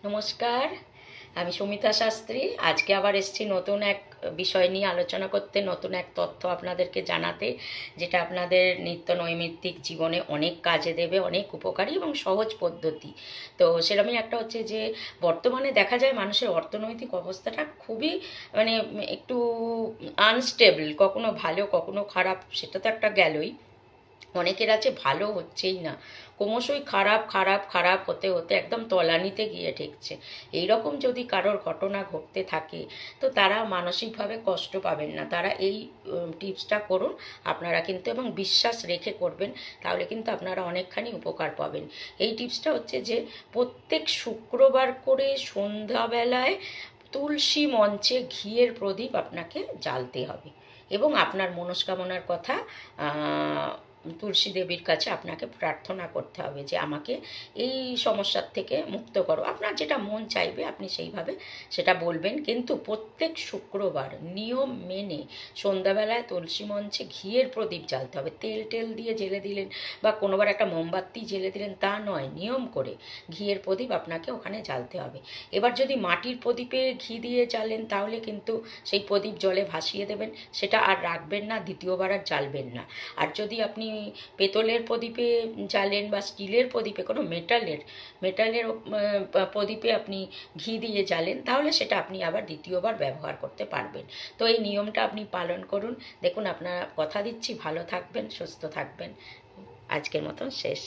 নমস্কার, আমি সুমিতা শাস্ত্রী। আজকে আবার এসেছি নতুন এক বিষয় নিয়ে আলোচনা করতে, নতুন এক তথ্য আপনাদেরকে জানাতে, যেটা আপনাদের নিত্য নৈমিত্তিক জীবনে অনেক কাজে দেবে, অনেক উপকারী এবং সহজ পদ্ধতি। তো সেরকমই একটা হচ্ছে যে বর্তমানে দেখা যায় মানুষের অর্থনৈতিক অবস্থাটা খুবই একটু আনস্টেবল, কখনো ভালো কখনো খারাপ, সেটা তো একটা গেলই। অনেকের আছে ভালো হচ্ছেই না, ক্রমশই খারাপ খারাপ খারাপ হতে হতে একদম তলানিতে গিয়ে ঠেকছে। এইরকম যদি কারোর ঘটনা ঘটতে থাকে তো তারা মানসিকভাবে কষ্ট পাবেন না, তারা এই টিপসটা করুন আপনারা কিন্তু, এবং বিশ্বাস রেখে করবেন, তাহলে কিন্তু আপনারা অনেকখানি উপকার পাবেন। এই টিপসটা হচ্ছে যে প্রত্যেক শুক্রবার করে সন্ধ্যাবেলায় তুলসী মঞ্চে ঘিয়ের প্রদীপ আপনাকে জ্বালতে হবে, এবং আপনার মনস্কামনার কথা তুলসী দেবীর কাছে আপনাকে প্রার্থনা করতে হবে যে আমাকে এই সমস্যার থেকে মুক্ত করো। আপনার যেটা মন চাইবে আপনি সেইভাবে সেটা বলবেন, কিন্তু প্রত্যেক শুক্রবার নিয়ম মেনে সন্ধ্যাবেলায় তুলসী মঞ্চে ঘিয়ের প্রদীপ জ্বালতে হবে। তেল টেল দিয়ে জেলে দিলেন বা কোনোবার একটা মোমবাতি জেলে দিলেন তা নয়, নিয়ম করে ঘিয়ের প্রদীপ আপনাকে ওখানে জ্বালতে হবে। এবার যদি মাটির প্রদীপে ঘি দিয়ে জ্বালেন তাহলে কিন্তু সেই প্রদীপ জলে ভাসিয়ে দেবেন, সেটা আর রাখবেন না, দ্বিতীয়বার আর জ্বালবেন না। আর যদি আপনি পেতলের প্রদীপে জ্বালেন বা স্টিলের প্রদীপে, কোনো মেটালের প্রদীপে আপনি ঘি দিয়ে জ্বালেন, তাহলে সেটা আপনি আবার দ্বিতীয়বার ব্যবহার করতে পারবেন। তো এই নিয়মটা আপনি পালন করুন, দেখুন আপনারা, কথা দিচ্ছি ভালো থাকবেন, সুস্থ থাকবেন। আজকের মতন শেষ।